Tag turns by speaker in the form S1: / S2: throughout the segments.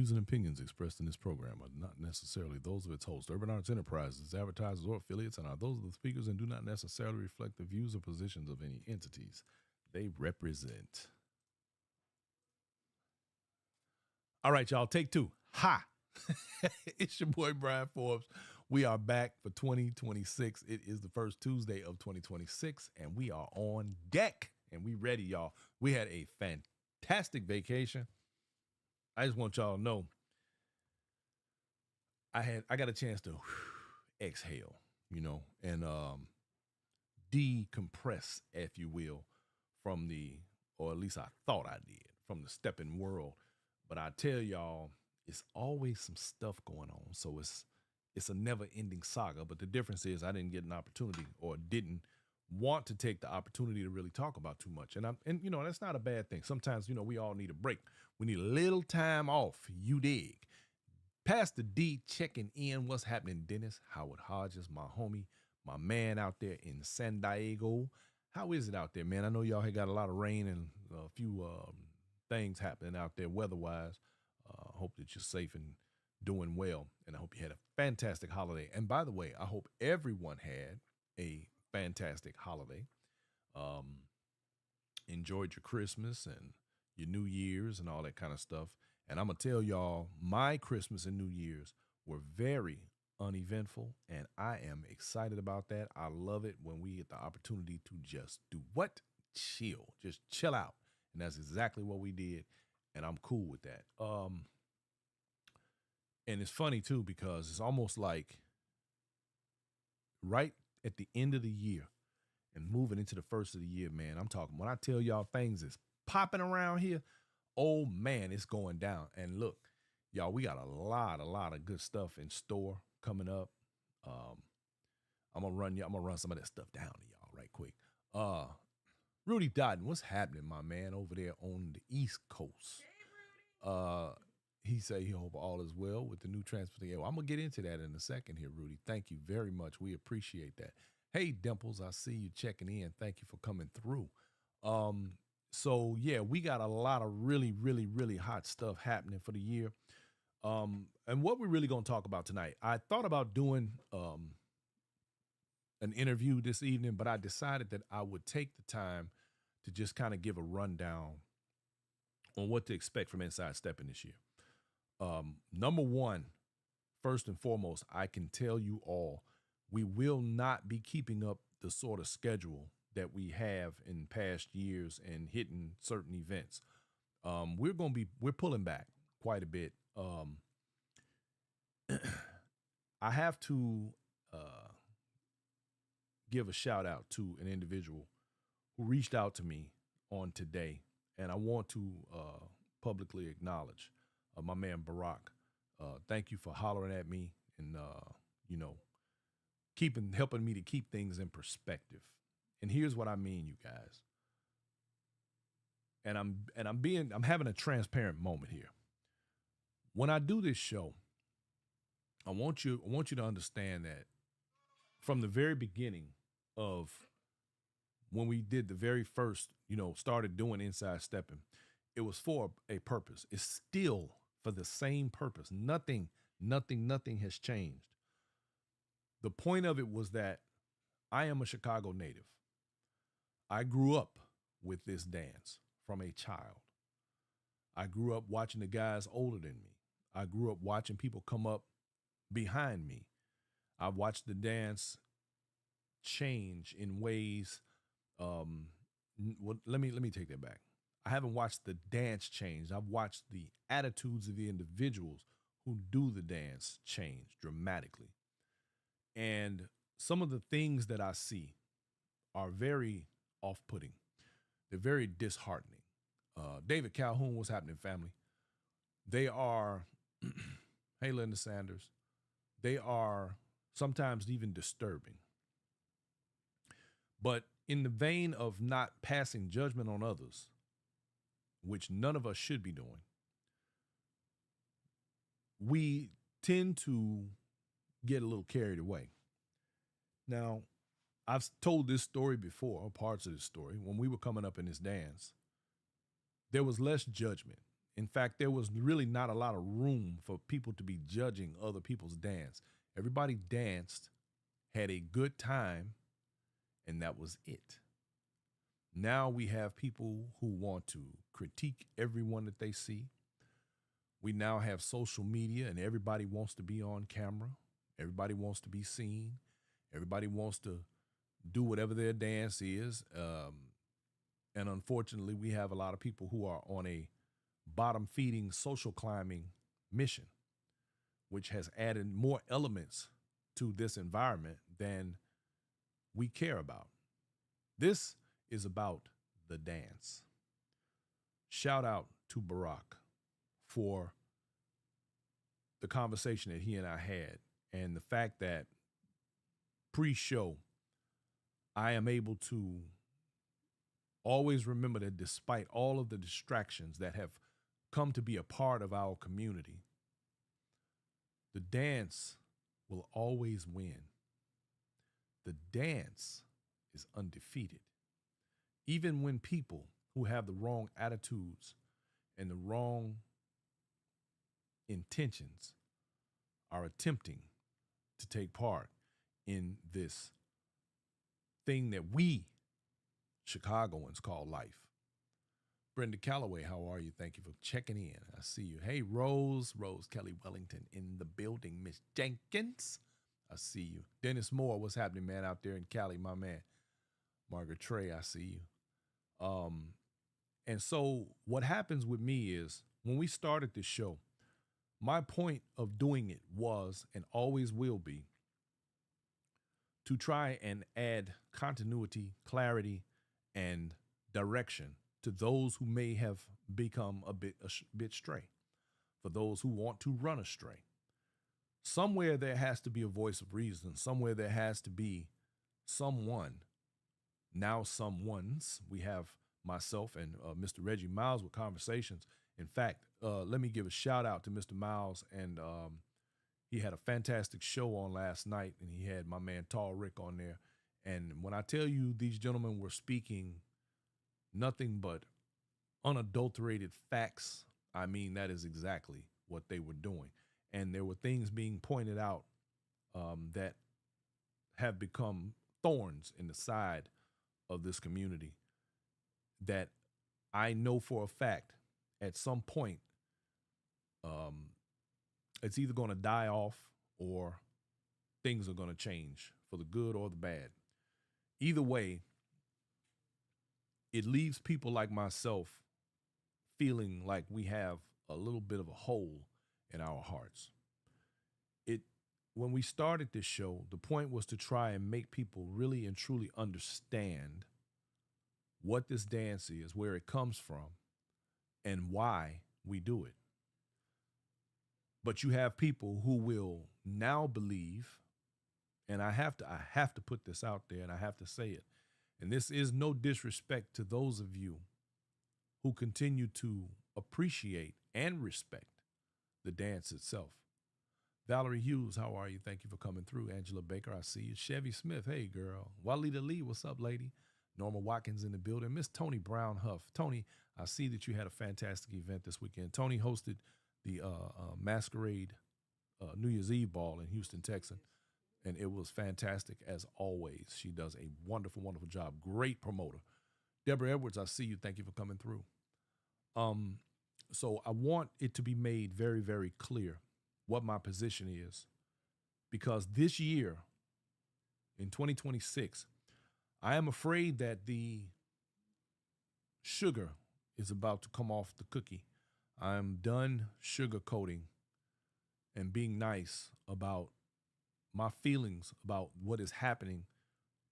S1: views and opinions expressed in this program are not necessarily those of its host, Urban Arts Enterprises, advertisers, or affiliates, and are those of the speakers and do not necessarily reflect the views or positions of any entities they represent. All right, y'all, take two. Ha! It's your boy, Brian Forbes. We are back for 2026. It is the first Tuesday of 2026, and we are on deck, and we ready, y'all. We had a fantastic vacation. I just want y'all to know I got a chance to exhale, and decompress, if you will, from or at least I thought I did, from the Steppin world. But I tell y'all, it's always some stuff going on. So it's a never-ending saga. But the difference is I didn't get an opportunity or didn't want to take the opportunity to really talk about too much. And that's not a bad thing. Sometimes, we all need a break. We need a little time off. You dig. Pastor D checking in. What's happening, Dennis? Howard Hodges, my homie, my man out there in San Diego. How is it out there, man? I know y'all had got a lot of rain and a few things happening out there weather-wise. Hope that you're safe and doing well. And I hope you had a fantastic holiday. And by the way, I hope everyone had a fantastic holiday. Enjoyed your Christmas and your New Year's and all that kind of stuff. And I'm going to tell y'all, my Christmas and New Year's were very uneventful, and I am excited about that. I love it when we get the opportunity to just do what? Chill. Just chill out. And that's exactly what we did, and I'm cool with that. And it's funny, too, because it's almost like right at the end of the year and moving into the first of the year, man, I'm talking, when I tell y'all things is popping around here, oh, man, it's going down. And look, y'all, we got a lot of good stuff in store coming up. I'm gonna run some of that stuff down to y'all right quick. Rudy Dodden, what's happening, my man, over there on the East Coast? He said he hope all is well with the new transportation. Well, I'm going to get into that in a second here, Rudy. Thank you very much. We appreciate that. Hey, Dimples, I see you checking in. Thank you for coming through. So, yeah, we got a lot of really, really, really hot stuff happening for the year. And what we're really going to talk about tonight, I thought about doing an interview this evening, but I decided that I would take the time to just kind of give a rundown on what to expect from Inside Steppin this year. Number one, first and foremost, I can tell you all, we will not be keeping up the sort of schedule that we have in past years and hitting certain events. We're pulling back quite a bit. I have to give a shout out to an individual who reached out to me on today, and I want to publicly acknowledge my man Barack. Thank you for hollering at me and helping me to keep things in perspective. And here's what I mean, you guys. And I'm having a transparent moment here. When I do this show, I want you to understand that from the very beginning of when we did the very first, started doing Inside Steppin', it was for a purpose. It's still for the same purpose. Nothing has changed. The point of it was that I am a Chicago native. I grew up with this dance from a child. I grew up watching the guys older than me. I grew up watching people come up behind me. I watched the dance change in ways. Let me take that back. I haven't watched the dance change. I've watched the attitudes of the individuals who do the dance change dramatically. And some of the things that I see are very off-putting. They're very disheartening. David Calhoun, what's happening, family? They are, hey, Linda Sanders, they are sometimes even disturbing. But in the vein of not passing judgment on others, which none of us should be doing, we tend to get a little carried away. Now, I've told this story before, or parts of this story. When we were coming up in this dance, there was less judgment In fact, there was really not a lot of room for people to be judging other people's dance. Everybody danced, had a good time, and that was it. Now we have people who want to critique everyone that they see. We now have social media, and everybody wants to be on camera. Everybody wants to be seen. Everybody wants to do whatever their dance is. And unfortunately, we have a lot of people who are on a bottom feeding social climbing mission, which has added more elements to this environment than we care about. This is about the dance. Shout out to Barack for the conversation that he and I had, and the fact that pre-show I am able to always remember that despite all of the distractions that have come to be a part of our community, the dance will always win. The dance is undefeated. Even when people who have the wrong attitudes and the wrong intentions are attempting to take part in this thing that we Chicagoans call life. Brenda Calloway, how are you? Thank you for checking in. I see you. Hey, Rose Kelly Wellington in the building. Miss Jenkins, I see you. Dennis Moore, what's happening, man, out there in Cali, my man. Margaret Trey, I see you. And so what happens with me is when we started this show, my point of doing it was and always will be to try and add continuity, clarity, and direction to those who may have become a bit stray, for those who want to run astray. Somewhere there has to be a voice of reason. Somewhere there has to be someone, now someones. We have myself and Mr. Reggie Miles with Conversations. In fact, let me give a shout out to Mr. Miles, and he had a fantastic show on last night, and he had my man Tall Rick on there. And when I tell you these gentlemen were speaking nothing but unadulterated facts, I mean, that is exactly what they were doing. And there were things being pointed out that have become thorns in the side of this community that I know for a fact at some point it's either going to die off or things are going to change for the good or the bad. Either way, it leaves people like myself feeling like we have a little bit of a hole in our hearts. When we started this show, the point was to try and make people really and truly understand what this dance is, where it comes from, and why we do it. But you have people who will now believe, and I have to put this out there, and I have to say it, and this is no disrespect to those of you who continue to appreciate and respect the dance itself. Valerie Hughes, how are you? Thank you for coming through. Angela Baker, I see you. Chevy Smith, hey girl. Walida Lee, what's up, lady? Norma Watkins in the building. Miss Tony Brown Huff. Tony, I see that you had a fantastic event this weekend. Tony hosted the Masquerade New Year's Eve ball in Houston, Texas, and it was fantastic as always. She does a wonderful, wonderful job. Great promoter. Deborah Edwards, I see you. Thank you for coming through. So I want it to be made very, very clear what my position is, because this year, in 2026, I am afraid that the sugar is about to come off the cookie. I'm done sugarcoating and being nice about my feelings about what is happening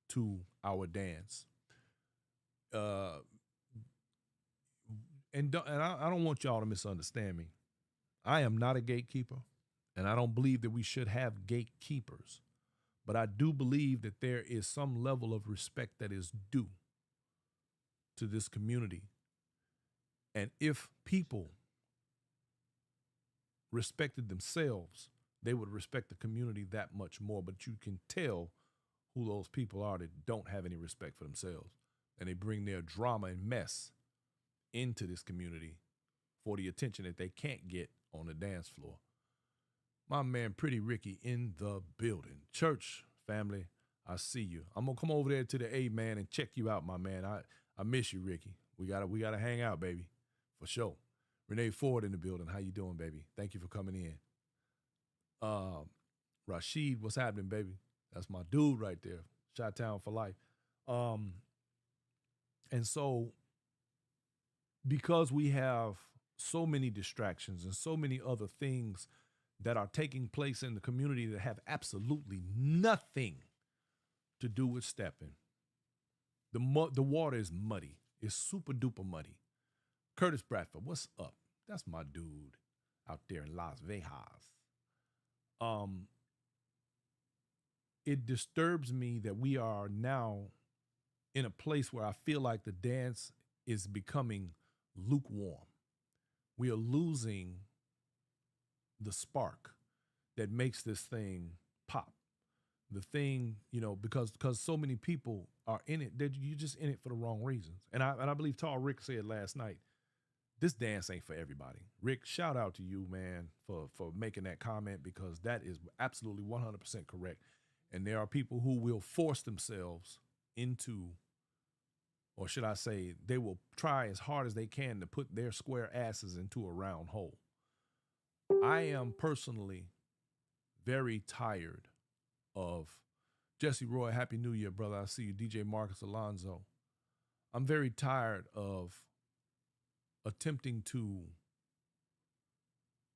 S1: to our dance. And I don't want y'all to misunderstand me. I am not a gatekeeper, and I don't believe that we should have gatekeepers. But I do believe that there is some level of respect that is due to this community. And if people respected themselves, they would respect the community that much more. But you can tell who those people are that don't have any respect for themselves, and they bring their drama and mess into this community for the attention that they can't get on the dance floor. My man, Pretty Ricky, in the building. Church family, I see you. I'm gonna come over there to the A man and check you out, my man. I miss you, Ricky. We gotta hang out, baby, for sure. Renee Ford in the building. How you doing, baby? Thank you for coming in. Rashid, what's happening, baby? That's my dude right there. Chi-Town for life. And so because we have so many distractions and so many other things that are taking place in the community that have absolutely nothing to do with stepping. The water is muddy. It's super duper muddy. Curtis Bradford, what's up? That's my dude out there in Las Vegas. It disturbs me that we are now in a place where I feel like the dance is becoming lukewarm. We are losing the spark that makes this thing pop. The thing, because so many people are in it, that you're just in it for the wrong reasons. And I believe Tall Rick said last night, this dance ain't for everybody. Rick, shout out to you, man, for making that comment, because that is absolutely 100% correct. And there are people who will force themselves into, or should I say, they will try as hard as they can to put their square asses into a round hole. I am personally very tired of Jesse Roy. Happy New Year, brother. I see you. DJ Marcus Alonzo. I'm very tired of attempting to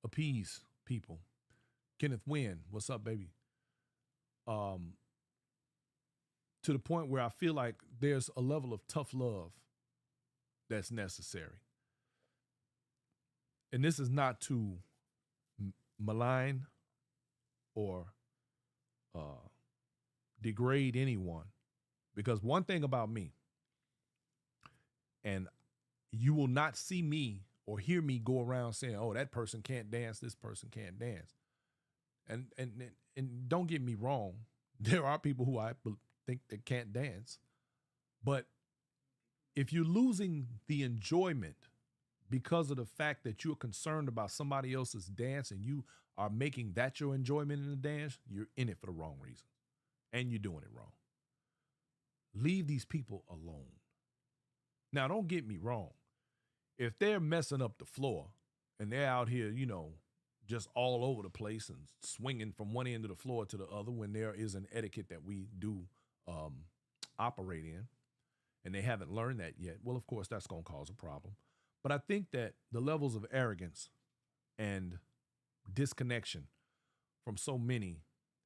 S1: appease people. Kenneth Wynn, what's up, baby? To the point where I feel like there's a level of tough love that's necessary. And this is not to malign or degrade anyone, because one thing about me, and you will not see me or hear me go around saying, oh, that person can't dance, this person can't dance. And don't get me wrong, there are people who I think that can't dance. But if you're losing the enjoyment because of the fact that you're concerned about somebody else's dance and you are making that your enjoyment in the dance, you're in it for the wrong reason. And you're doing it wrong. Leave these people alone. Now, don't get me wrong. If they're messing up the floor and they're out here, just all over the place and swinging from one end of the floor to the other, when there is an etiquette that we do operate in, and they haven't learned that yet, well, of course, that's going to cause a problem. But I think that the levels of arrogance and disconnection from so many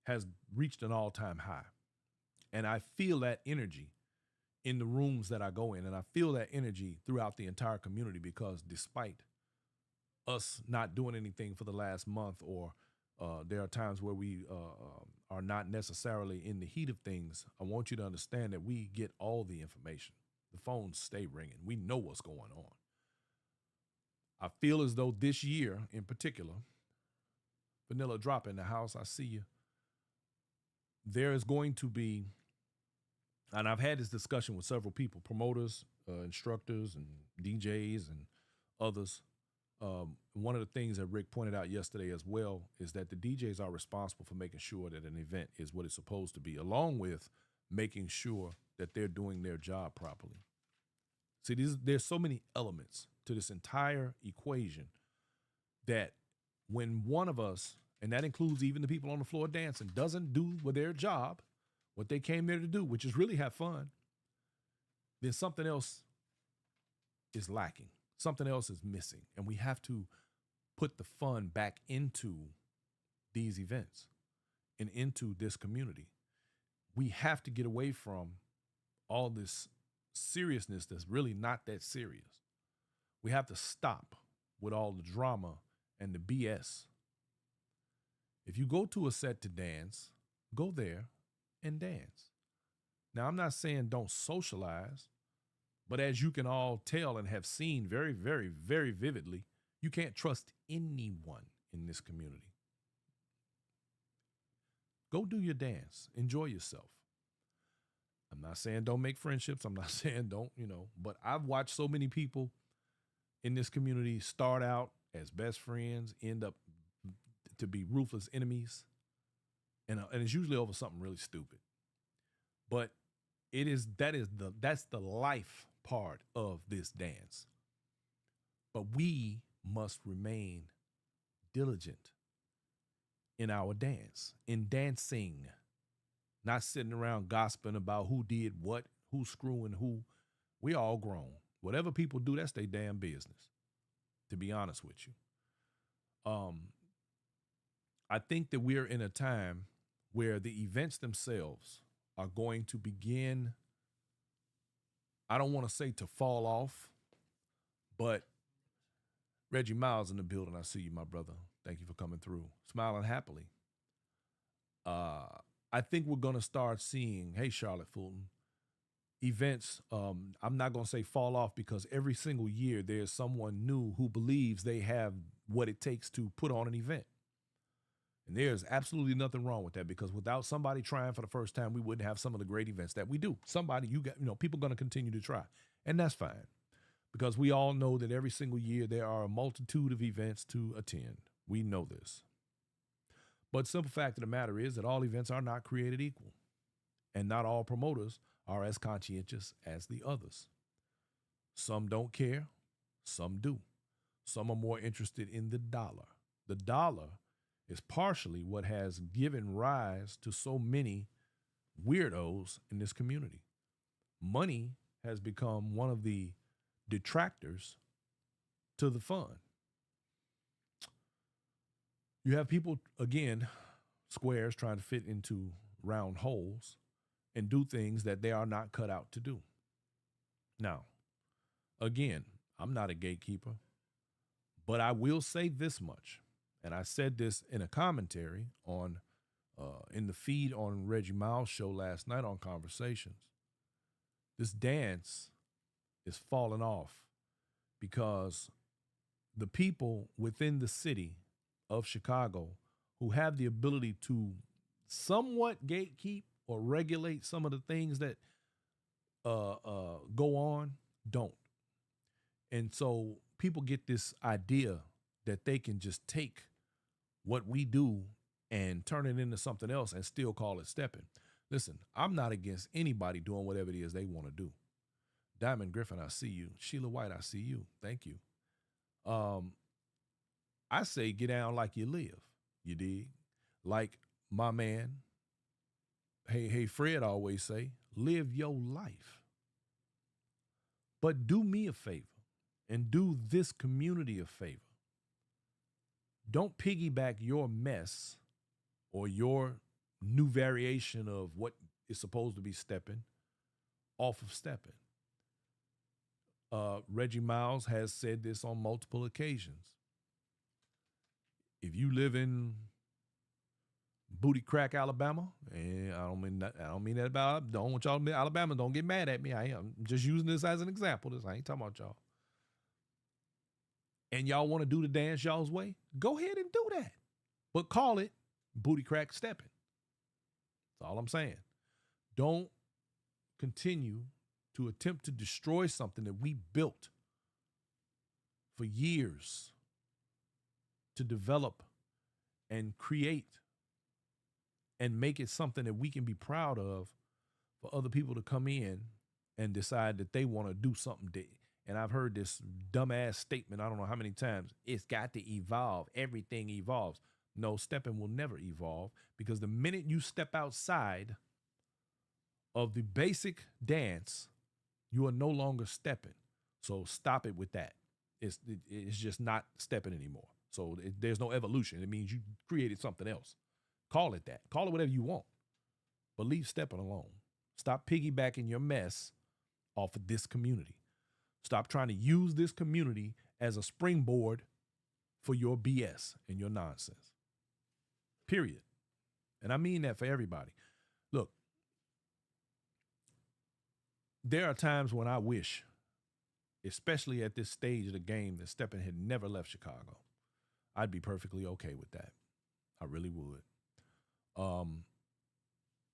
S1: has reached an all-time high. And I feel that energy in the rooms that I go in, and I feel that energy throughout the entire community, because despite us not doing anything for the last month, or there are times where we are not necessarily in the heat of things, I want you to understand that we get all the information. The phones stay ringing. We know what's going on. I feel as though this year in particular, Vanilla Drop in the house, I see you. There is going to be, and I've had this discussion with several people, promoters, instructors, and DJs, and others. One of the things that Rick pointed out yesterday as well is that the DJs are responsible for making sure that an event is what it's supposed to be, along with making sure that they're doing their job properly. See, there's so many elements to this entire equation that when one of us, and that includes even the people on the floor dancing, doesn't do with their job, what they came there to do, which is really have fun, then something else is lacking. Something else is missing. And we have to put the fun back into these events and into this community. We have to get away from all this seriousness that's really not that serious. We have to stop with all the drama and the BS. If you go to a set to dance, go there and dance. Now, I'm not saying don't socialize, but as you can all tell and have seen very, very, very vividly, you can't trust anyone in this community. Go do your dance. Enjoy yourself. I'm not saying don't make friendships. I'm not saying don't, but I've watched so many people in this community start out as best friends, end up to be ruthless enemies, and it's usually over something really stupid. But that's the life part of this dance. But we must remain diligent in our dance, in dancing, not sitting around gossiping about who did what, who's screwing who. We all grown. Whatever people do, that's their damn business, to be honest with you. I think that we're in a time where the events themselves are going to begin, I don't want to say to fall off, but Reggie Miles in the building. I see you, my brother. Thank you for coming through. Smiling happily. I think we're going to start seeing, hey, Charlotte Fulton, events, I'm not going to say fall off, because every single year there's someone new who believes they have what it takes to put on an event. And there's absolutely nothing wrong with that, because without somebody trying for the first time, we wouldn't have some of the great events that we do. People are going to continue to try, and that's fine, because we all know that every single year there are a multitude of events to attend. We know this. But simple fact of the matter is that all events are not created equal, and not all promoters are as conscientious as the others. Some don't care, some do. Some are more interested in the dollar. The dollar is partially what has given rise to so many weirdos in this community. Money has become one of the detractors to the fun. You have people, again, squares trying to fit into round holes and do things that they are not cut out to do. Now, again, I'm not a gatekeeper, but I will say this much, and I said this in a commentary on in the feed on Reggie Miles' show last night on Conversations. This dance is falling off because the people within the city of Chicago who have the ability to somewhat gatekeep or regulate some of the things that go on don't. And so people get this idea that they can just take what we do and turn it into something else and still call it stepping. Listen, I'm not against anybody doing whatever it is they want to do. Diamond Griffin, I see you. Sheila White, I see you. Thank you. I say get down like you live. You dig? Like my man, hey Fred always say, live your life. But do me a favor and do this community a favor. Don't piggyback your mess or your new variation of what is supposed to be stepping off of stepping. Reggie Miles has said this on multiple occasions. If you live in Booty Crack, Alabama, and I don't mean that about, don't want y'all to Alabama, don't get mad at me. I'm just using this as an example. I ain't talking about y'all. And y'all want to do the dance y'all's way, go ahead and do that. But call it Booty Crack Stepping. That's all I'm saying. Don't continue to attempt to destroy something that we built for years to develop and create and make it something that we can be proud of for other people to come in and decide that they want to do something. And I've heard this dumbass statement, I don't know how many times, it's got to evolve. Everything evolves. No, stepping will never evolve, because the minute you step outside of the basic dance, you are no longer stepping. So stop it with that. It's just not stepping anymore. So there's no evolution. It means you created something else. Call it that. Call it whatever you want. But leave stepping alone. Stop piggybacking your mess off of this community. Stop trying to use this community as a springboard for your BS and your nonsense. Period. And I mean that for everybody. Look, there are times when I wish, especially at this stage of the game, that Steppin had never left Chicago. I'd be perfectly okay with that. I really would.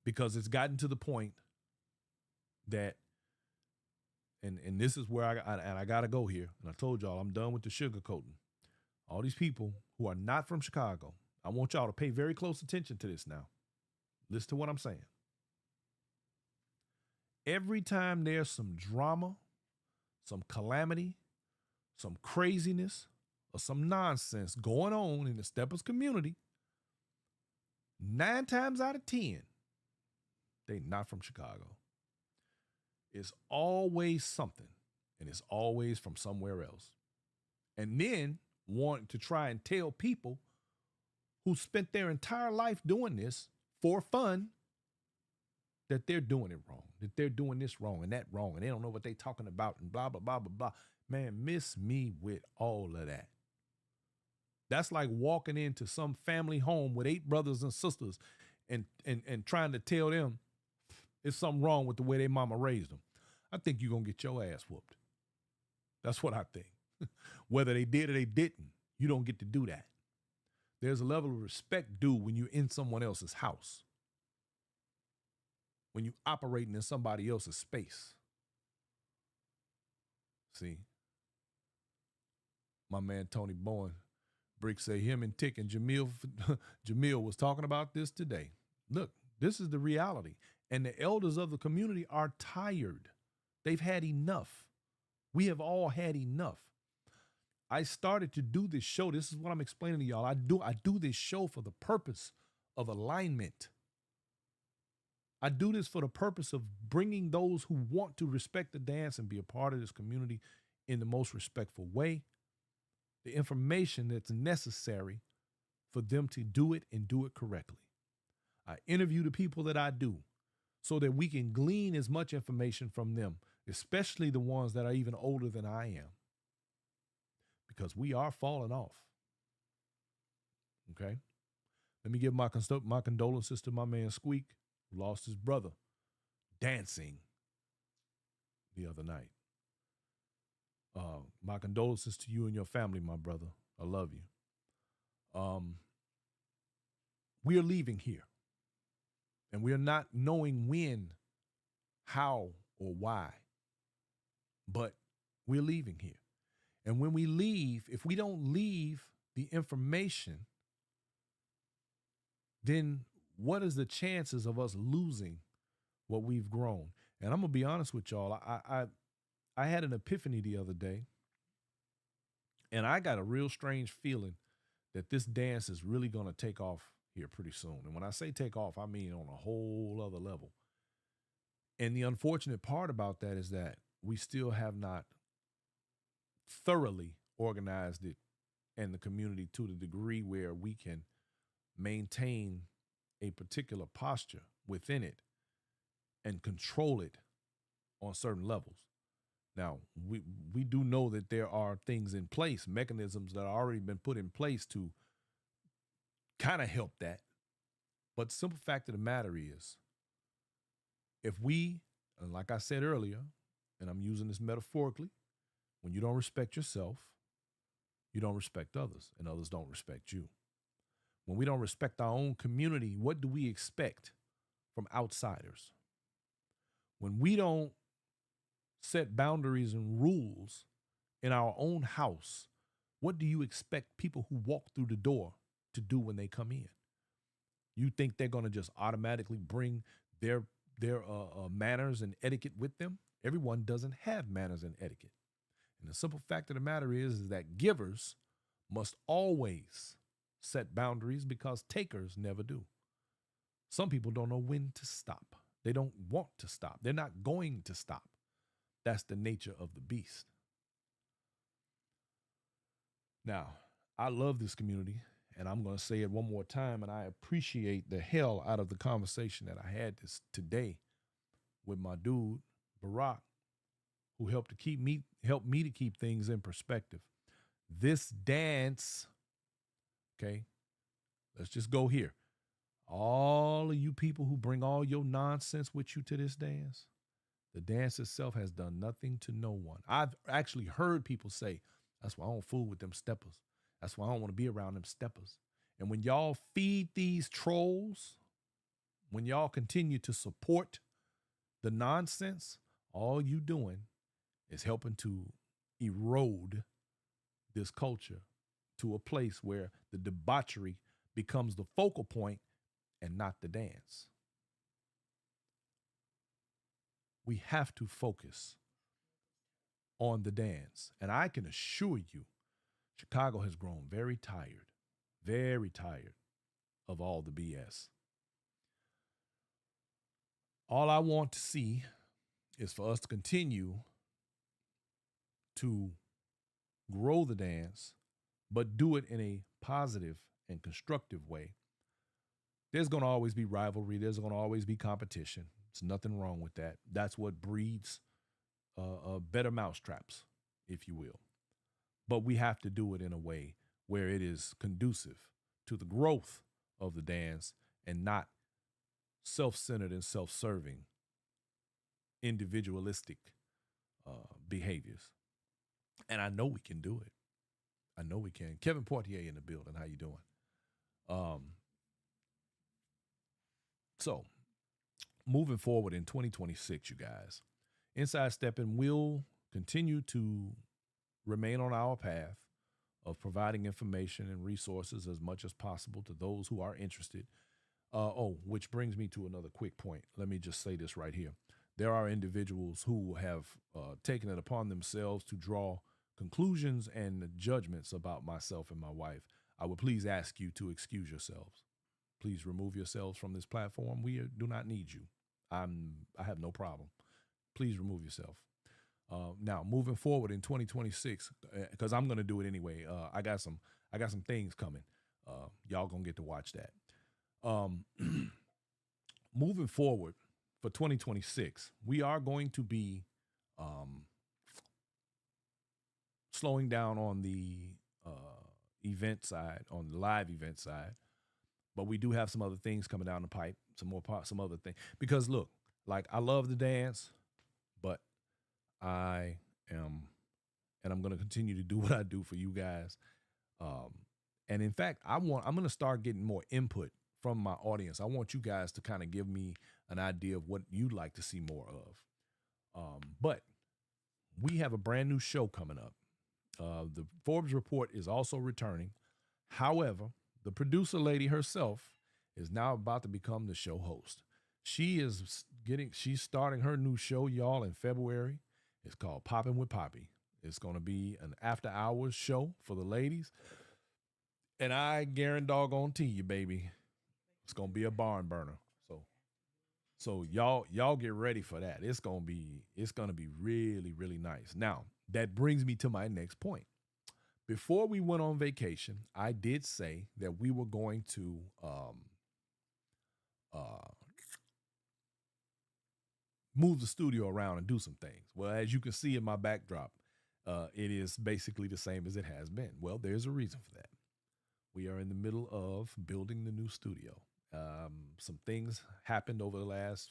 S1: Because it's gotten to the point that and this is where I got to go here. And I told y'all I'm done with the sugarcoating. All these people who are not from Chicago, I want y'all to pay very close attention to this now. Listen to what I'm saying. Every time there's some drama, some calamity, some craziness, or some nonsense going on in the Steppers community, 9 times out of 10, they not from Chicago. It's always something, and it's always from somewhere else. And then wanting to try and tell people who spent their entire life doing this for fun that they're doing it wrong, that they're doing this wrong and that wrong, and they don't know what they're talking about and blah, blah, blah, blah, blah. Man, miss me with all of that. That's like walking into some family home with 8 brothers and sisters and trying to tell them it's something wrong with the way their mama raised them. I think you're going to get your ass whooped. That's what I think. Whether they did or they didn't, you don't get to do that. There's a level of respect due when you're in someone else's house, when you're operating in somebody else's space. See, my man Tony Bowen, Brick say him and Tick and Jamil was talking about this today. Look, this is the reality. And the elders of the community are tired. They've had enough. We have all had enough. I started to do this show. This is what I'm explaining to y'all. I do this show for the purpose of alignment. I do this for the purpose of bringing those who want to respect the dance and be a part of this community in the most respectful way, the information that's necessary for them to do it and do it correctly. I interview the people that I do so that we can glean as much information from them, especially the ones that are even older than I am, because we are falling off. Okay? Let me give my condolences to my man Squeak, who lost his brother dancing the other night. My condolences to you and your family, my brother. I love you. We are leaving here, and we are not knowing when, how, or why, but we're leaving here. And when we leave, if we don't leave the information, then what is the chances of us losing what we've grown? And I'm going to be honest with y'all. I had an epiphany the other day, and I got a real strange feeling that this dance is really going to take off here pretty soon. And when I say take off, I mean on a whole other level. And the unfortunate part about that is that we still have not thoroughly organized it and the community to the degree where we can maintain a particular posture within it and control it on certain levels. Now, we do know that there are things in place, mechanisms that have already been put in place to kind of help that. But the simple fact of the matter is, if we, and like I said earlier, and I'm using this metaphorically, when you don't respect yourself, you don't respect others, and others don't respect you. When we don't respect our own community, what do we expect from outsiders? When we don't set boundaries and rules in our own house, what do you expect people who walk through the door to do when they come in? You think they're going to just automatically bring their manners and etiquette with them? Everyone doesn't have manners and etiquette. And the simple fact of the matter is that givers must always set boundaries because takers never do. Some people don't know when to stop. They don't want to stop. They're not going to stop. That's the nature of the beast. Now, I love this community, and I'm going to say it one more time, and I appreciate the hell out of the conversation that I had today with my dude, Barack, who helped me to keep things in perspective. This dance, okay, let's just go here. All of you people who bring all your nonsense with you to this dance, the dance itself has done nothing to no one. I've actually heard people say, that's why I don't fool with them steppers. That's why I don't want to be around them steppers. And when y'all feed these trolls, when y'all continue to support the nonsense, all you doing It's helping to erode this culture to a place where the debauchery becomes the focal point and not the dance. We have to focus on the dance. And I can assure you, Chicago has grown very tired of all the BS. All I want to see is for us to continue to grow the dance, but do it in a positive and constructive way. There's going to always be rivalry. There's going to always be competition. There's nothing wrong with that. That's what breeds better mousetraps, if you will. But we have to do it in a way where it is conducive to the growth of the dance and not self-centered and self-serving, individualistic behaviors. And I know we can do it. I know we can. Kevin Portier in the building. How you doing? Um, so moving forward in 2026, you guys, Inside Steppin will continue to remain on our path of providing information and resources as much as possible to those who are interested. Which brings me to another quick point. Let me just say this right here. There are individuals who have taken it upon themselves to draw conclusions and judgments about myself and my wife. I would please ask you to excuse yourselves. Please remove yourselves from this platform. We do not need you. I have no problem. Please remove yourself. Now, moving forward in 2026, because I'm going to do it anyway. I got some things coming. Y'all gonna get to watch that. Um, moving forward for 2026, we are going to be um, slowing down on the event side, on the live event side, but we do have some other things coming down the pipe, some other things. Because look, like I love the dance, but I am, and I'm going to continue to do what I do for you guys. Um, and in fact, I'm going to start getting more input from my audience. I want you guys to kind of give me an idea of what you'd like to see more of. But we have a brand new show coming up. The Forbes report is also returning. However, the producer lady herself is now about to become the show host. She's starting her new show, y'all, in February. It's called Poppin' with Poppy. It's going to be an after hours show for the ladies. And I guarantee you, baby, it's going to be a barn burner. So y'all get ready for that. It's going to be really, really nice. Now, that brings me to my next point. Before we went on vacation, I did say that we were going to move the studio around and do some things. Well, as you can see in my backdrop, it is basically the same as it has been. Well, there's a reason for that. We are in the middle of building the new studio. Some things happened over the last,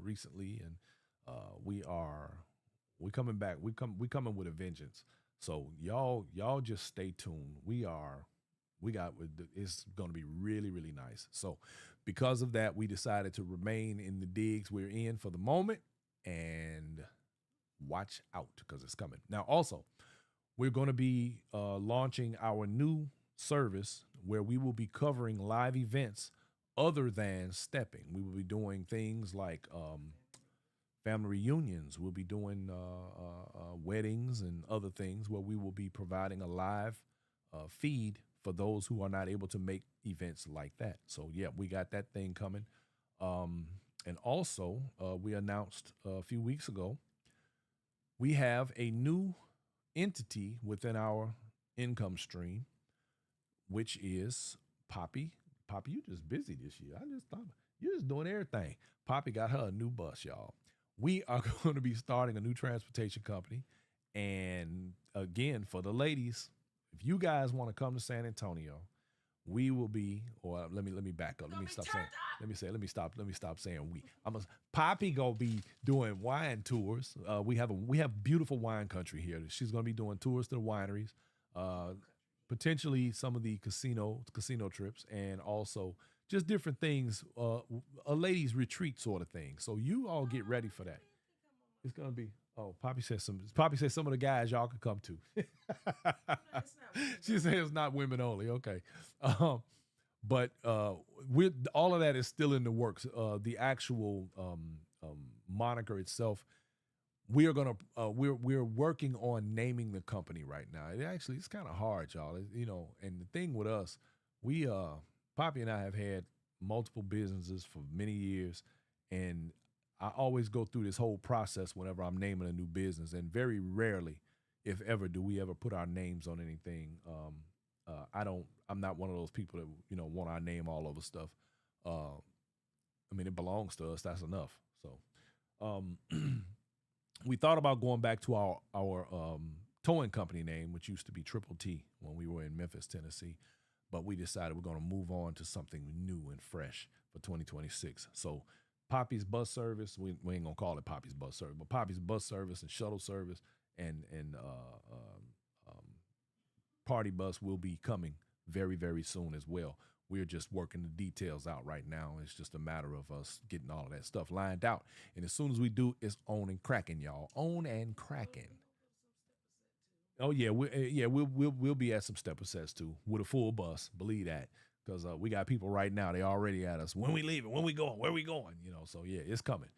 S1: recently, and we coming back. We coming with a vengeance. So y'all just stay tuned. It's going to be really, really nice. So because of that, we decided to remain in the digs we're in for the moment and watch out because it's coming. Now, also, we're going to be launching our new service where we will be covering live events other than stepping. We will be doing things like family reunions. We'll be doing weddings and other things where we will be providing a live feed for those who are not able to make events like that. So, yeah, we got that thing coming. And also, we announced a few weeks ago, we have a new entity within our income stream, which is Poppy. Poppy, you just busy this year. I just thought you're just doing everything. Poppy got her a new bus, y'all. We are going to be starting a new transportation company. And again, for the ladies, if you guys want to come to San Antonio, we will be, or let me back up. Let me stop saying we. Poppy gonna be doing wine tours. We have beautiful wine country here. She's gonna be doing tours to the wineries, potentially some of the casino trips, and also just different things, a ladies retreat sort of thing. So you all get ready for that. It's gonna be. Oh, Poppy said some. Poppy said some of the guys y'all could come to. She said it's not women only. Okay, um, but we all of that is still in the works. The actual moniker itself, we are gonna we're working on naming the company right now. It actually it's kind of hard, y'all. And the thing with us, we Poppy and I have had multiple businesses for many years, and I always go through this whole process whenever I'm naming a new business, and very rarely, if ever, do we ever put our names on anything. I don't. I'm not one of those people that want our name all over stuff. Uh, I mean, it belongs to us. That's enough. So, we thought about going back to our towing company name, which used to be Triple T when we were in Memphis, Tennessee. But we decided we're going to move on to something new and fresh for 2026. So Poppy's Bus Service, we ain't gonna call it Poppy's Bus Service, but Poppy's Bus Service and Shuttle Service and Party Bus will be coming very, very soon as well. We're just working the details out right now. It's just a matter of us getting all of that stuff lined out. And as soon as we do, it's on and cracking, y'all. On and cracking. Oh yeah, we'll be at some stepper sets too with a full bus. Believe that, because we got people right now. They already at us. When we leaving? When we going? Where we going? So yeah, it's coming.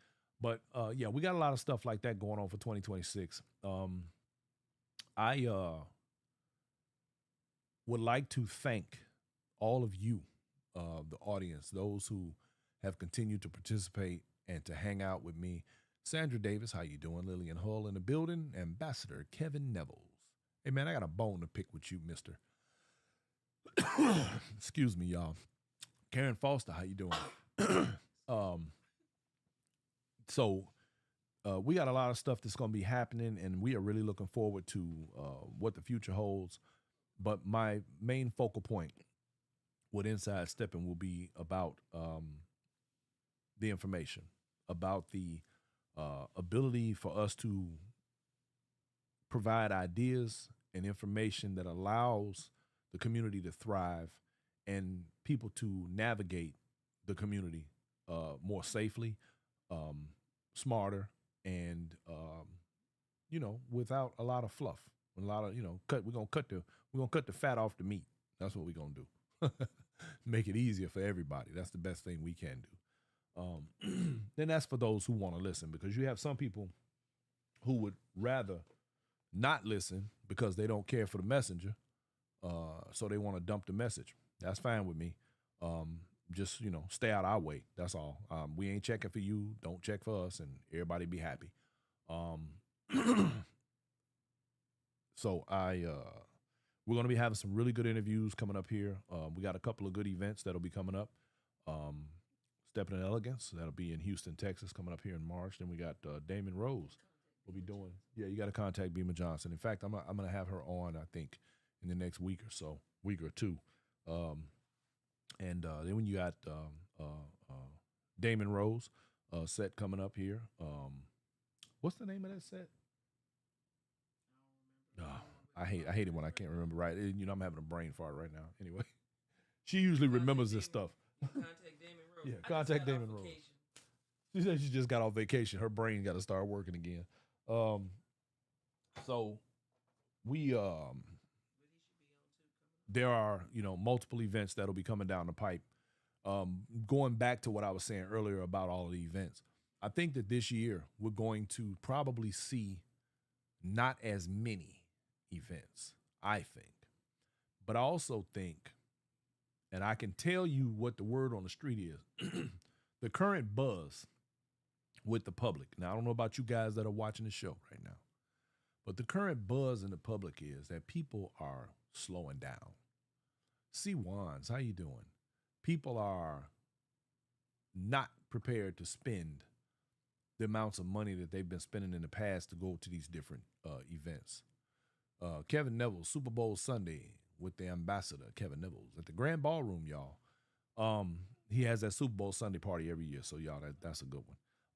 S1: But yeah, we got a lot of stuff like that going on for 2026. I would like to thank all of you, the audience, those who have continued to participate and to hang out with me. Sandra Davis, how you doing? Lillian Hull in the building. Ambassador Kevin Nevels. Hey man, I got a bone to pick with you, mister. Excuse me, y'all. Karen Foster, how you doing? um, so we got a lot of stuff that's going to be happening, and we are really looking forward to what the future holds. But my main focal point with Inside Steppin' will be about the information, about the ability for us to provide ideas and information that allows the community to thrive and people to navigate the community more safely, smarter, and without a lot of fluff. A lot of cut. We're gonna cut the fat off the meat. That's what we're gonna do. Make it easier for everybody. That's the best thing we can do. Then that's for those who want to listen, because you have some people who would rather not listen because they don't care for the messenger, so they want to dump the message. That's fine with me. Just stay out our way. That's all. We ain't checking for you. Don't check for us, and everybody be happy. So we're gonna be having some really good interviews coming up here. We got a couple of good events that'll be coming up. Steppin' in Elegance, that'll be in Houston, Texas, coming up here in March. Then we got Damon Rose. We'll be doing. Yeah, you got to contact Beamer Johnson. In fact, I'm gonna have her on, I think, in the next week or two. And then when you got Damon Rose set coming up here. What's the name of that set? I hate it when I can't remember right. I'm having a brain fart right now. Anyway, she usually remembers this stuff.
S2: Contact Damon Rose.
S1: Yeah, contact Damon Rose. She said she just got off vacation. Her brain got to start working again. So we there are multiple events that'll be coming down the pipe. Going back to what I was saying earlier about all of the events, I think that this year we're going to probably see not as many events, I think. But I also think, and I can tell you what the word on the street is, the current buzz with the public. Now, I don't know about you guys that are watching the show right now, but the current buzz in the public is that people are slowing down. C. Wands, how you doing? People are not prepared to spend the amounts of money that they've been spending in the past to go to these different events. Kevin Neville, Super Bowl Sunday with the ambassador, Kevin Neville, at the Grand Ballroom, y'all. He has that Super Bowl Sunday party every year, so y'all, that's a good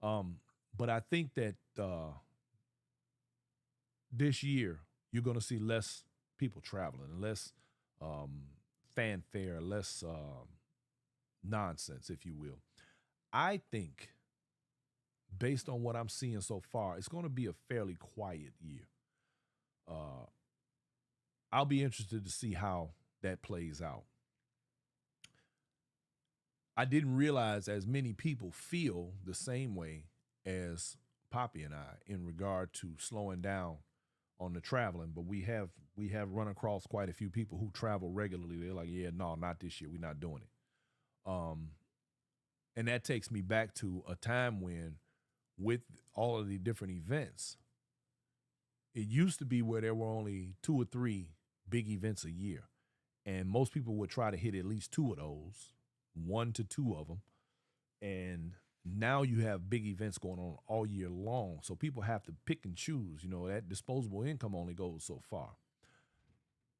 S1: one. But I think that this year you're going to see less people traveling, less fanfare, less nonsense, if you will. I think based on what I'm seeing so far, it's going to be a fairly quiet year. Uh, I'll be interested to see how that plays out. I didn't realize as many people feel the same way as Poppy and I in regard to slowing down on the traveling, but we have run across quite a few people who travel regularly. They're like, yeah, no, not this year. We're not doing it. And that takes me back to a time when, with all of the different events, it used to be where there were only two or three big events a year, and most people would try to hit at least two of those, one to two of them. And now you have big events going on all year long, so people have to pick and choose. You know, that disposable income only goes so far,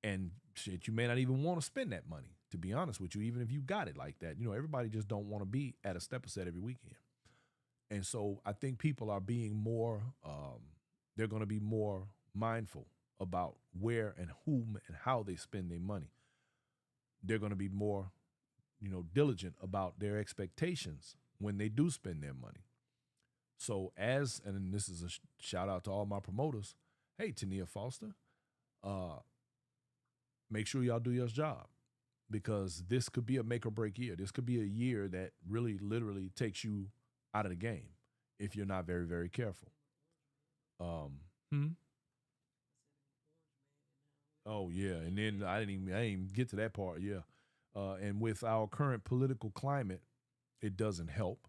S1: and shit, you may not even want to spend that money. To be honest with you, even if you got it like that, you know, everybody just don't want to be at a step set every weekend. And so I think people are being more, they're going to be more mindful about where and whom and how they spend their money. They're going to be more, diligent about their expectations when they do spend their money. So and this is a shout out to all my promoters. Hey, Tania Foster, uh, make sure y'all do your job, because this could be a make or break year. This could be a year that really literally takes you out of the game if you're not very, very careful. Hmm? Oh yeah, and then I didn't even get to that part. Yeah, and with our current political climate, it doesn't help.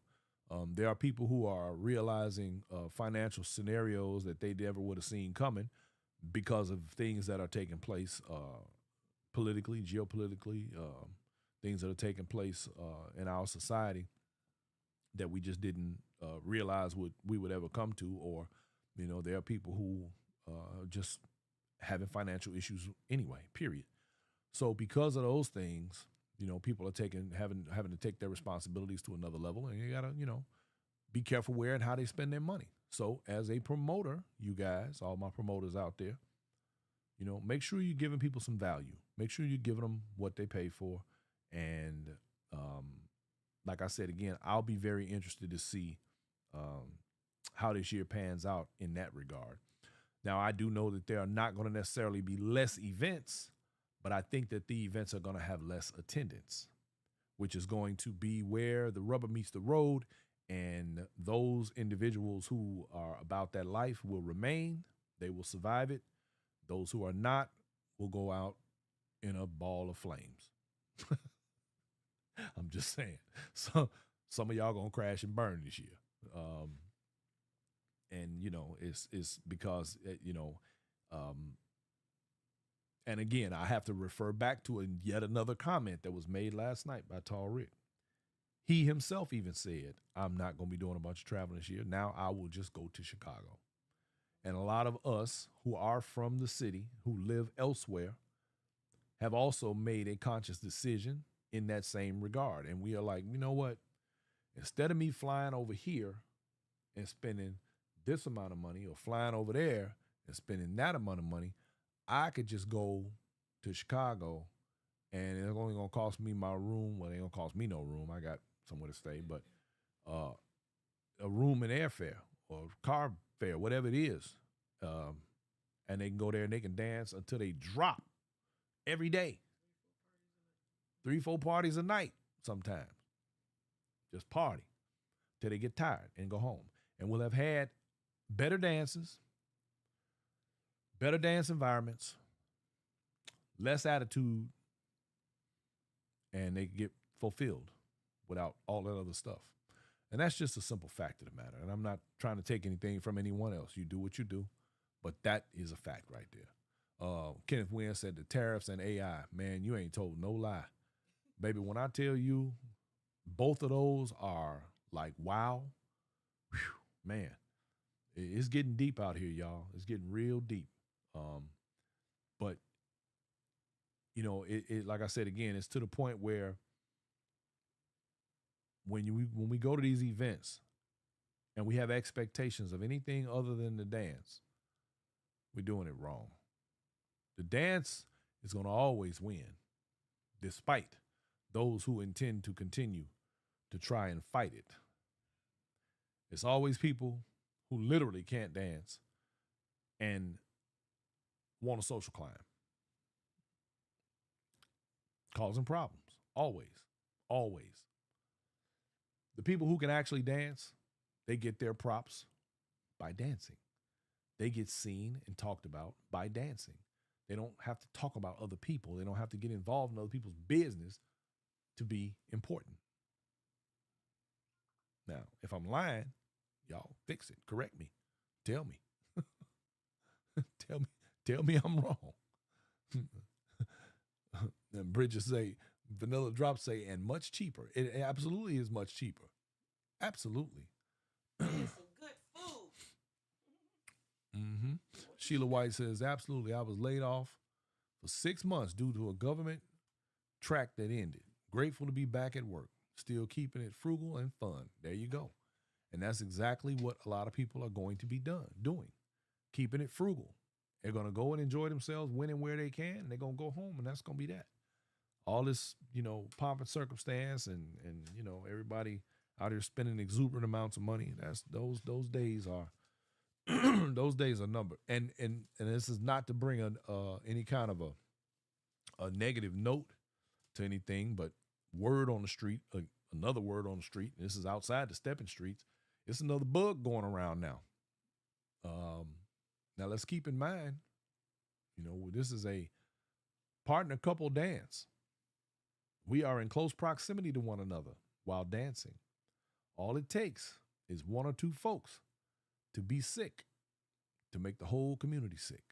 S1: There are people who are realizing financial scenarios that they never would have seen coming because of things that are taking place politically, geopolitically, things that are taking place in our society that we just didn't realize we would ever come to, or there are people who just having financial issues anyway. Period. So because of those things, people are taking having to take their responsibilities to another level, and you gotta be careful where and how they spend their money. So as a promoter, you guys, all my promoters out there, make sure you're giving people some value. Make sure you're giving them what they pay for, and um, like I said again, I'll be very interested to see um, how this year pans out in that regard. Now, I do know that there are not going to necessarily be less events, but I think that the events are going to have less attendance, which is going to be where the rubber meets the road, and those individuals who are about that life will remain. They will survive it. Those who are not will go out in a ball of flames. I'm just saying. So some of y'all gonna crash and burn this year. Um, and it's because um, and again, I have to refer back to yet another comment that was made last night by Tall Rick. He himself even said, "I'm not gonna be doing a bunch of traveling this year. Now I will just go to Chicago." And a lot of us who are from the city, who live elsewhere, have also made a conscious decision in that same regard. And we are like, you know what? Instead of me flying over here and spending this amount of money, or flying over there and spending that amount of money, I could just go to Chicago, and it's only gonna cost me my room. Well, it ain't gonna cost me no room. I got somewhere to stay, but uh, a room and airfare or car fare, whatever it is. Um, and they can go there and they can dance until they drop every day, three, four parties a night sometimes. Just party till they get tired and go home. And we'll have had better dances, better dance environments, less attitude, and they get fulfilled without all that other stuff. And that's just a simple fact of the matter. And I'm not trying to take anything from anyone else. You do what you do, but that is a fact right there. Kenneth Wynn said the tariffs and AI, man, you ain't told no lie. Baby, when I tell you both of those are like, wow, whew, man, it's getting deep out here, y'all. It's getting real deep. Um, but, like I said again, it's to the point where when we go to these events and we have expectations of anything other than the dance, we're doing it wrong. The dance is going to always win, despite those who intend to continue to try and fight it. It's always people who literally can't dance and want a social climb, causing problems. Always. Always. The people who can actually dance, they get their props by dancing. They get seen and talked about by dancing. They don't have to talk about other people. They don't have to get involved in other people's business to be important. Now, if I'm lying, y'all fix it. Correct me. Tell me. tell me. Tell me I'm wrong. And Bridget say, Vanilla Drop say, and much cheaper. It absolutely is much cheaper. Absolutely.
S2: Get some good food.
S1: Mm-hmm. Sheila White says, absolutely. I was laid off for 6 months due to a government track that ended. Grateful to be back at work. Still keeping it frugal and fun. There you go. And that's exactly what a lot of people are going to be doing. Keeping it frugal. They're going to go and enjoy themselves when and where they can, and they're going to go home, and that's going to be that. All this, pomp and circumstance and everybody out here spending exuberant amounts of money. That's those days are those days are numbered. And this is not to bring any kind of a negative note to anything, but word on the street, another word on the street. This is outside the stepping streets. It's another bug going around now. Now let's keep in mind, this is a partner couple dance. We are in close proximity to one another while dancing. All it takes is one or two folks to be sick to make the whole community sick.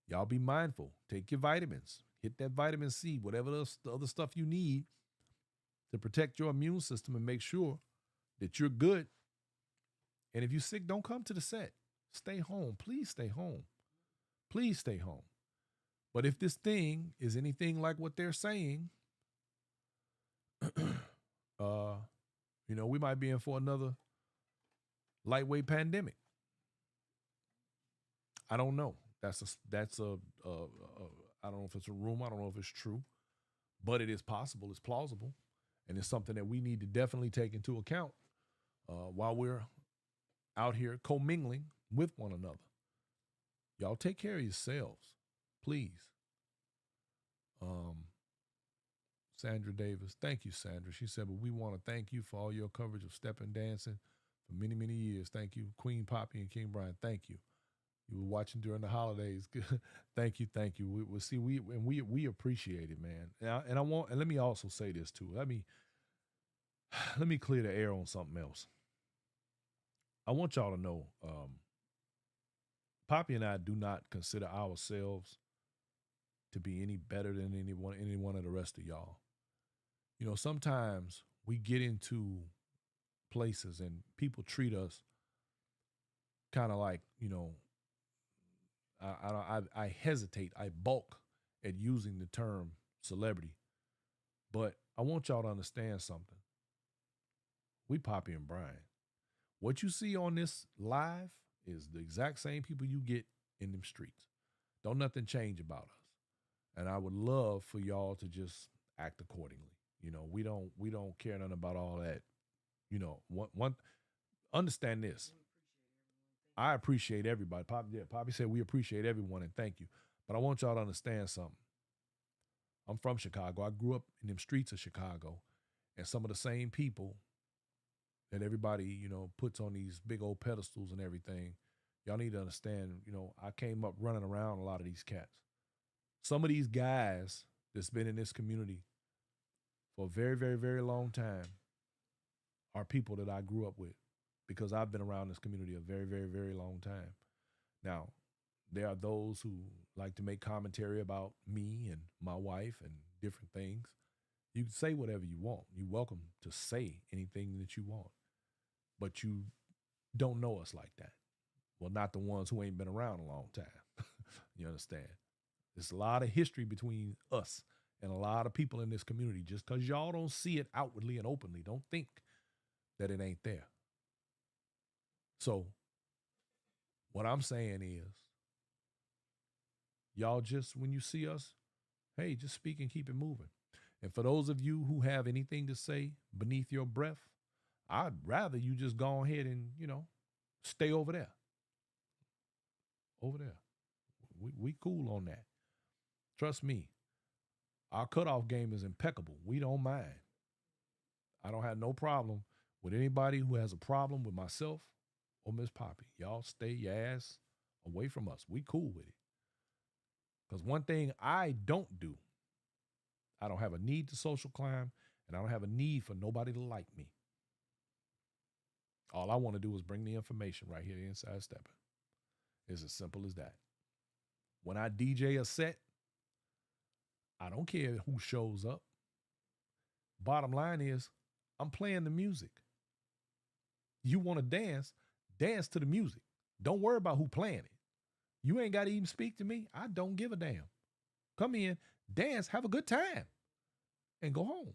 S1: Y'all be mindful. Take your vitamins. Hit that vitamin C, whatever the other stuff you need to protect your immune system and make sure that you're good. And if you're sick, don't come to the set. Stay home. Please stay home. Please stay home. But if this thing is anything like what they're saying, we might be in for another lightweight pandemic. I don't know. That's a I don't know if it's a rumor. I don't know if it's true, but it is possible. It's plausible, and it's something that we need to definitely take into account while we're out here commingling with one another. Y'all take care of yourselves, please. Sandra Davis, thank you, Sandra. She said, but we want to thank you for all your coverage of Steppin' Dancing for many, many years. Thank you, Queen Poppy and King Brian. Thank you. You were watching during the holidays. Thank you. We appreciate it, man. And let me also say this too. Let me clear the air on something else. I want y'all to know, Poppy and I do not consider ourselves to be any better than any one of the rest of y'all. Sometimes we get into places and people treat us kind of like, I hesitate, I balk at using the term celebrity, but I want y'all to understand something. We Poppy and Brian. What you see on this live is the exact same people you get in them streets. Don't nothing change about us. And I would love for y'all to just act accordingly. We don't care nothing about all that. One understand this. I appreciate everybody. Poppy said we appreciate everyone and thank you. But I want y'all to understand something. I'm from Chicago. I grew up in them streets of Chicago, and some of the same people that everybody, puts on these big old pedestals and everything. Y'all need to understand, I came up running around a lot of these cats. Some of these guys that's been in this community for a very, very, very long time are people that I grew up with because I've been around this community a very, very, very long time. Now, there are those who like to make commentary about me and my wife and different things. You can say whatever you want. You're welcome to say anything that you want. But you don't know us like that. Well, not the ones who ain't been around a long time. You understand? There's a lot of history between us and a lot of people in this community. Just because y'all don't see it outwardly and openly, don't think that it ain't there. So what I'm saying is, y'all just, when you see us, hey, just speak and keep it moving. And for those of you who have anything to say beneath your breath, I'd rather you just go ahead and, stay over there. Over there. We cool on that. Trust me. Our cutoff game is impeccable. We don't mind. I don't have no problem with anybody who has a problem with myself or Miss Poppy. Y'all stay your ass away from us. We cool with it. Because one thing I don't do, I don't have a need to social climb, and I don't have a need for nobody to like me. All I want to do is bring the information right here inside Steppin. It's as simple as that. When I DJ a set, I don't care who shows up. Bottom line is, I'm playing the music. You want to dance, dance to the music. Don't worry about who playing it. You ain't got to even speak to me. I don't give a damn. Come in, dance, have a good time, and go home.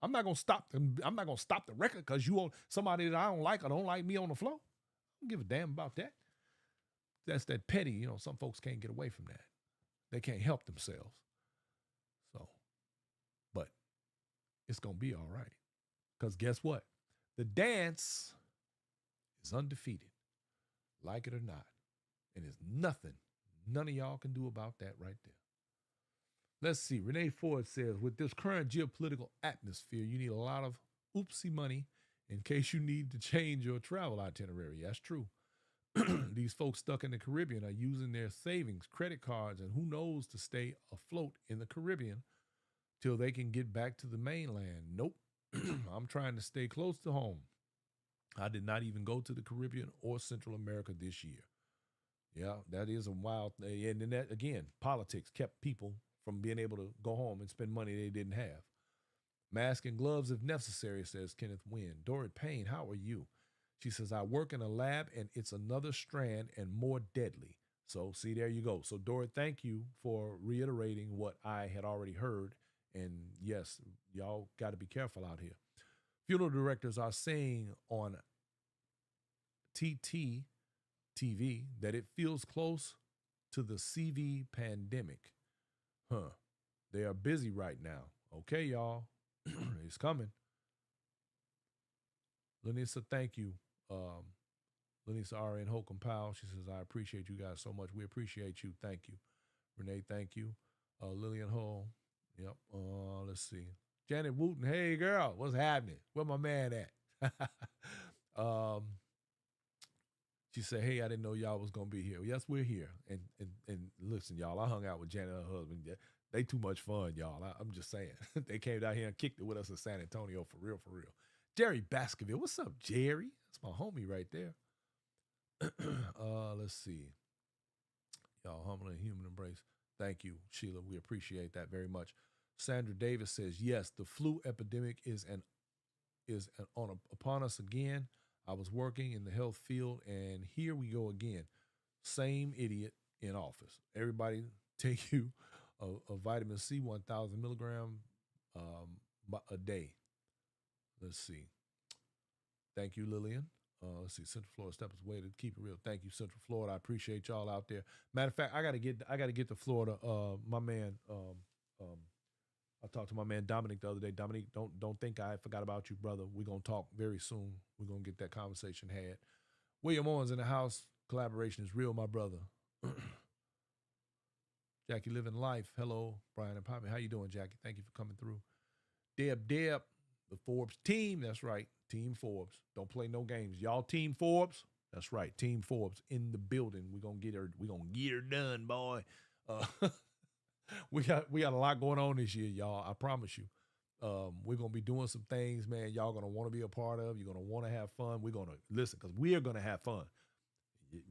S1: I'm not gonna stop the record because you want somebody that I don't like or don't like me on the floor. I don't give a damn about that. That's that petty, some folks can't get away from that. They can't help themselves. So, but it's gonna be all right. Because guess what? The dance is undefeated, like it or not. And there's nothing none of y'all can do about that right there. Let's see. Renee Ford says, with this current geopolitical atmosphere, you need a lot of oopsie money in case you need to change your travel itinerary. That's true. These folks stuck in the Caribbean are using their savings, credit cards, and who knows to stay afloat in the Caribbean till they can get back to the mainland. Nope. I'm trying to stay close to home. I did not even go to the Caribbean or Central America this year. Yeah, that is a wild thing. And then that, again, politics kept people from being able to go home and spend money they didn't have. Mask and gloves if necessary, says Kenneth Wynn. Dorrit Payne, how are you? She says, I work in a lab and it's another strand and more deadly. So, see, there you go. So, Dorrit, thank you for reiterating what I had already heard. And yes, y'all got to be careful out here. Funeral directors are saying on TT TV that it feels close to the CV pandemic. They are busy right now. Okay, y'all. It's coming. Lanisa, thank you. Lanisa R.N. Holcomb Powell. She says, I appreciate you guys so much. We appreciate you. Thank you. Renee, thank you. Lillian Hull. Yep. Let's see. Janet Wooten. Hey, girl. What's happening? Where my man at? She said, hey, I didn't know y'all was going to be here. Yes, we're here. And listen, y'all, I hung out with Janet and her husband. They too much fun, y'all. I'm just saying. They came down here and kicked it with us in San Antonio for real, for real. Jerry Baskerville. What's up, Jerry? That's my homie right there. Let's see. Y'all, humble and human embrace. Thank you, Sheila. We appreciate that very much. Sandra Davis says, yes, the flu epidemic is upon us again. I was working in the health field, and here we go again. Same idiot in office. Everybody take you a vitamin C, 1,000 milligram a day. Let's see. Thank you, Lillian. Let's see. Central Florida Steppin's way to keep it real. Thank you, Central Florida. I appreciate y'all out there. Matter of fact, I gotta get to Florida. My man, I talked to my man Dominic the other day. Dominic, don't think I forgot about you, brother. We're gonna talk very soon. We're gonna get that conversation had. William Owens in the house. Collaboration is real, my brother. Jackie living life. Hello, Brian and Poppy. How you doing, Jackie? Thank you for coming through. Deb, the Forbes team. That's right, Team Forbes. Don't play no games, y'all. Team Forbes. That's right, Team Forbes in the building. We're gonna get her done, boy. We got a lot going on this year, y'all. I promise you. We're gonna be doing some things, man. Y'all gonna want to be a part of. You're gonna want to have fun. We're gonna listen because we are gonna have fun.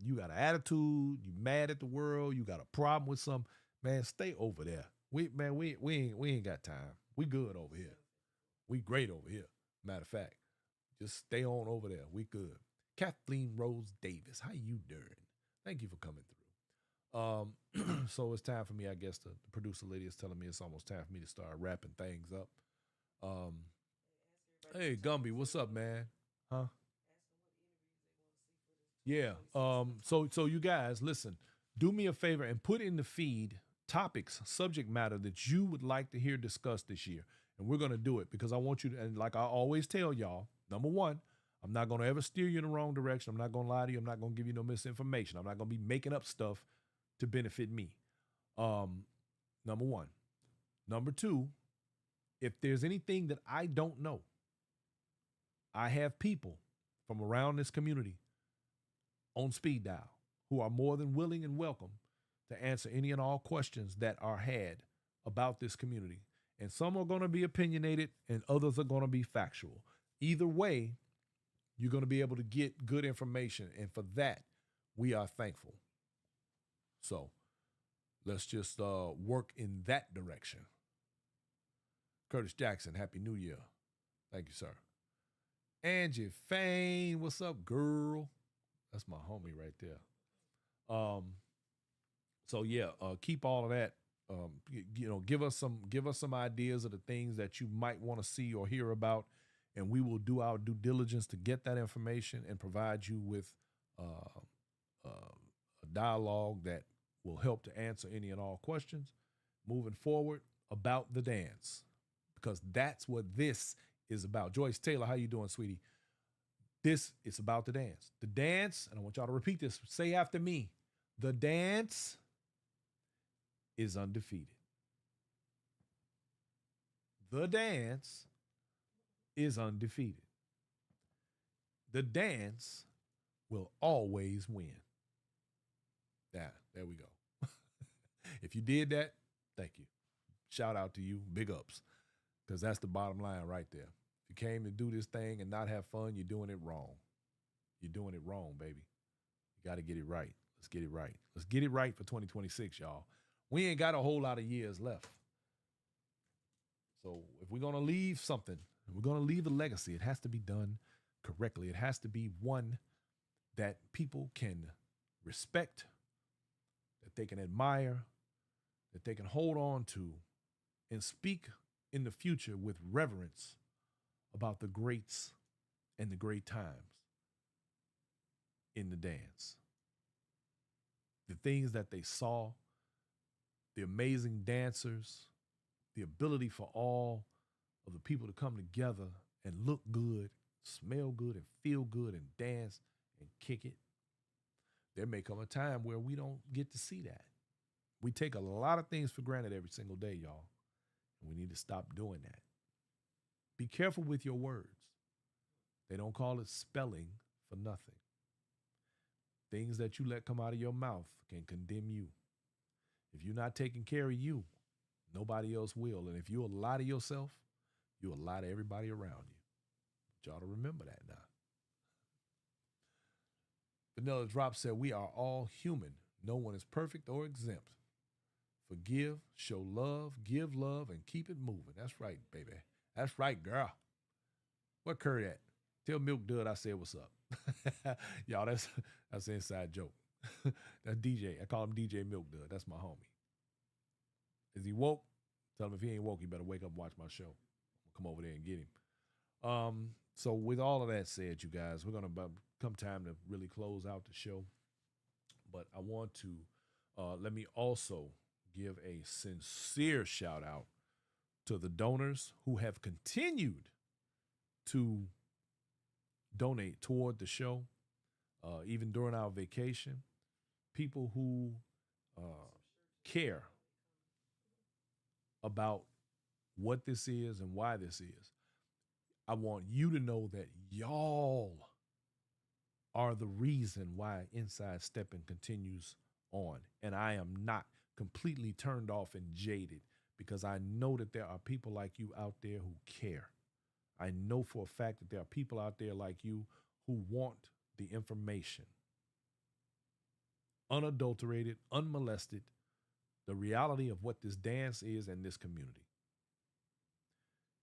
S1: You got an attitude. You mad at the world. You got a problem with some man. Stay over there. We ain't got time. We good over here. We great over here. Matter of fact, just stay on over there. We good. Kathleen Rose Davis, how you doing? Thank you for coming through. So it's time for me, I guess. The producer lady is telling me it's almost time for me to start wrapping things up. Hey, Gumby, what's up, man? Huh? Yeah. So you guys, listen, do me a favor and put in the feed topics, subject matter that you would like to hear discussed this year. And we're going to do it because I want you to, and like I always tell y'all, number one, I'm not going to ever steer you in the wrong direction. I'm not going to lie to you. I'm not going to give you no misinformation. I'm not going to be making up stuff to benefit me. Um, number one. Number two, if there's anything that I don't know, I have people from around this community on speed dial who are more than willing and welcome to answer any and all questions that are had about this community. And some are going to be opinionated and others are going to be factual. Either way, you're going to be able to get good information. And for that, we are thankful. So let's just work in that direction. Curtis Jackson, Happy New Year. Thank you, sir. Angie Fain, what's up, girl? That's my homie right there. So yeah, keep all of that. Give us some ideas of the things that you might want to see or hear about, and we will do our due diligence to get that information and provide you with a dialogue that will help to answer any and all questions moving forward about the dance, because that's what this is about. Joyce Taylor, how you doing, sweetie? This is about the dance. The dance, and I want y'all to repeat this. Say after me. The dance is undefeated. The dance is undefeated. The dance will always win. There we go. If you did that, thank you. Shout out to you. Big ups. Because that's the bottom line right there. If you came to do this thing and not have fun, you're doing it wrong. You're doing it wrong, baby. You got to get it right. Let's get it right. Let's get it right for 2026, y'all. We ain't got a whole lot of years left. So if we're going to leave something, we're going to leave a legacy, it has to be done correctly. It has to be one that people can respect, that they can admire, that they can hold on to, and speak in the future with reverence about the greats and the great times in the dance. The things that they saw, the amazing dancers, the ability for all of the people to come together and look good, smell good, and feel good, and dance and kick it. There may come a time where we don't get to see that. We take a lot of things for granted every single day, y'all. And we need to stop doing that. Be careful with your words. They don't call it spelling for nothing. Things that you let come out of your mouth can condemn you. If you're not taking care of you, nobody else will. And if you'll lie to yourself, you'll lie to everybody around you. But y'all to remember that now. Vanilla Drop said, we are all human. No one is perfect or exempt. Forgive, show love, give love, and keep it moving. That's right, baby. That's right, girl. Where Curry at? Tell Milk Dud I said what's up. Y'all, that's an inside joke. That's DJ. I call him DJ Milk Dud. That's my homie. Is he woke? Tell him if he ain't woke, he better wake up and watch my show. I'll come over there and get him. So with all of that said, you guys, we're going to come time to really close out the show. But I want to let me also give a sincere shout out to the donors who have continued to donate toward the show, even during our vacation. People who care about what this is and why this is. I want you to know that y'all are the reason why Inside Steppin continues on. And I am not completely turned off and jaded, because I know that there are people like you out there who care. I know for a fact that there are people out there like you who want the information. Unadulterated, unmolested, the reality of what this dance is and this community.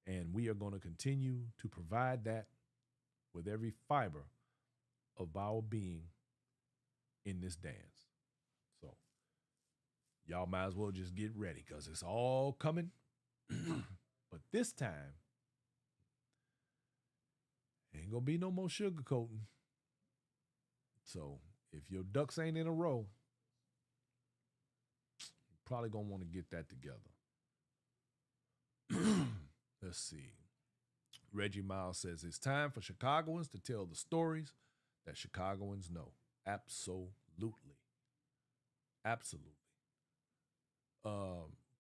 S1: And we are going to continue to provide that with every fiber of our being in this dance. So y'all might as well just get ready, because it's all coming. But this time, ain't going to be no more sugarcoating. So if your ducks ain't in a row, you're probably going to want to get that together. Let's see. Reggie Miles says it's time for Chicagoans to tell the stories that Chicagoans know. Absolutely. Absolutely.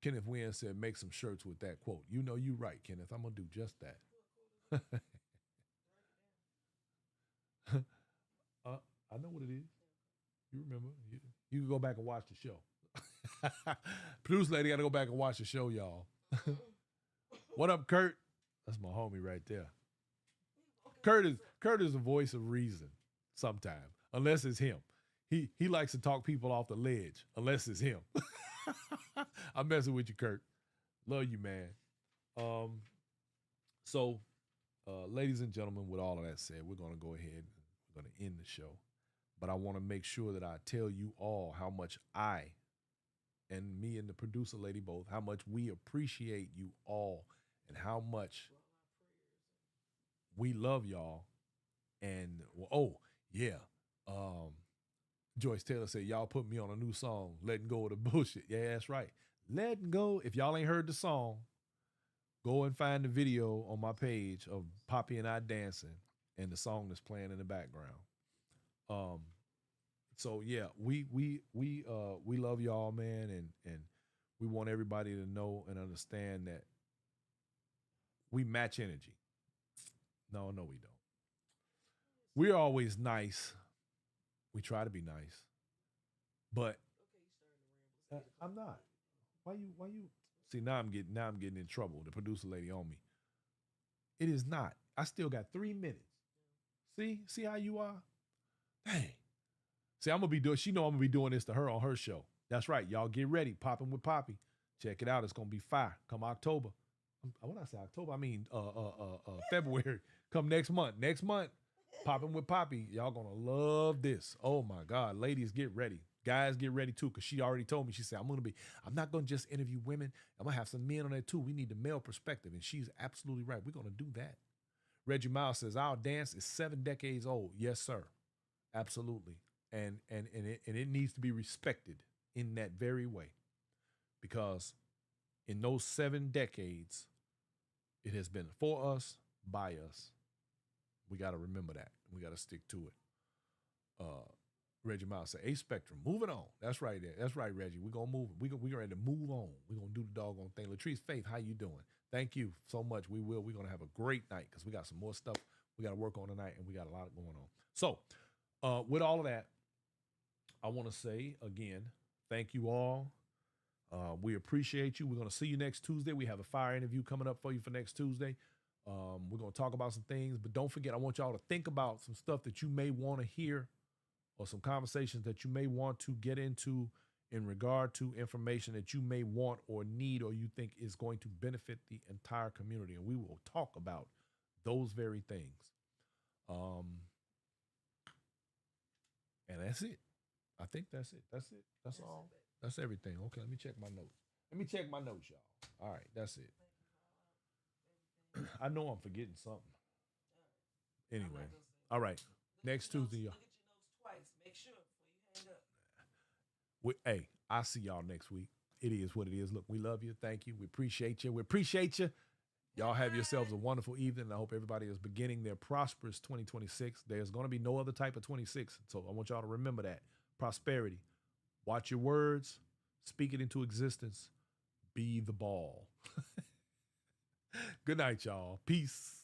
S1: Kenneth Wynn said, make some shirts with that quote. You know you right, Kenneth. I'm going to do just that. I know what it is. You remember. You can go back and watch the show. Producer lady got to go back and watch the show, y'all. What up, Kurt? That's my homie right there. Kurt is the voice of reason sometimes, unless it's him. He likes to talk people off the ledge, unless it's him. I'm messing with you, Kurt. Love you, man. So, ladies and gentlemen, with all of that said, we're going to go ahead and we're going to end the show. But I want to make sure that I tell you all how much I and me and the producer lady both, how much we appreciate you all and how much we love y'all. And, oh, yeah. Joyce Taylor said, y'all put me on a new song, Letting Go of the Bullshit. Yeah, that's right. Letting Go. If y'all ain't heard the song, go and find the video on my page of Poppy and I dancing and the song that's playing in the background. So yeah, we love y'all, man, and we want everybody to know and understand that we match energy. No, we don't. We're always nice. We try to be nice, but I'm not. Why you? See, now I'm getting in trouble. The producer lady on me. It is not. I still got 3 minutes. See how you are? Dang. See, I'm gonna be doing. She know I'm gonna be doing this to her on her show. That's right, y'all. Get ready. Popping with Poppy. Check it out. It's gonna be fire. Come October. When I say October, I mean February. Come next month. Next month, Popping with Poppy. Y'all gonna love this. Oh my God, ladies, get ready. Guys, get ready too, because she already told me. She said, I'm not gonna just interview women. I'm gonna have some men on there too. We need the male perspective, and she's absolutely right. We're gonna do that. Reggie Miles says our dance is 7 decades old. Yes, sir. Absolutely. And it needs to be respected in that very way, because in those 7 decades, it has been for us, by us. We got to remember that. We got to stick to it. Reggie Miles said, A Spectrum, moving on. That's right there. That's right, Reggie. We're going to move. We're ready to move on. We're going to do the doggone thing. Latrice Faith, how you doing? Thank you so much. We're going to have a great night, because we got some more stuff we got to work on tonight, and we got a lot going on. So with all of that, I want to say again, thank you all. We appreciate you. We're going to see you next Tuesday. We have a fire interview coming up for you for next Tuesday. We're going to talk about some things, but don't forget, I want y'all to think about some stuff that you may want to hear, or some conversations that you may want to get into in regard to information that you may want or need, or you think is going to benefit the entire community. And we will talk about those very things. And that's it. I think that's it. That's it. That's all. That's everything. Okay, let me check my notes. Y'all. All right, that's it. I know I'm forgetting something. Anyway, all right. Next Tuesday, y'all.
S2: Look at your notes twice. Make sure before you hang up.
S1: Hey, I'll see y'all next week. It is what it is. Look, we love you. Thank you. We appreciate you. Y'all have yourselves a wonderful evening. I hope everybody is beginning their prosperous 2026. There's going to be no other type of 26. So I want y'all to remember that. Prosperity. Watch your words. Speak it into existence. Be the ball. Good night, y'all. Peace.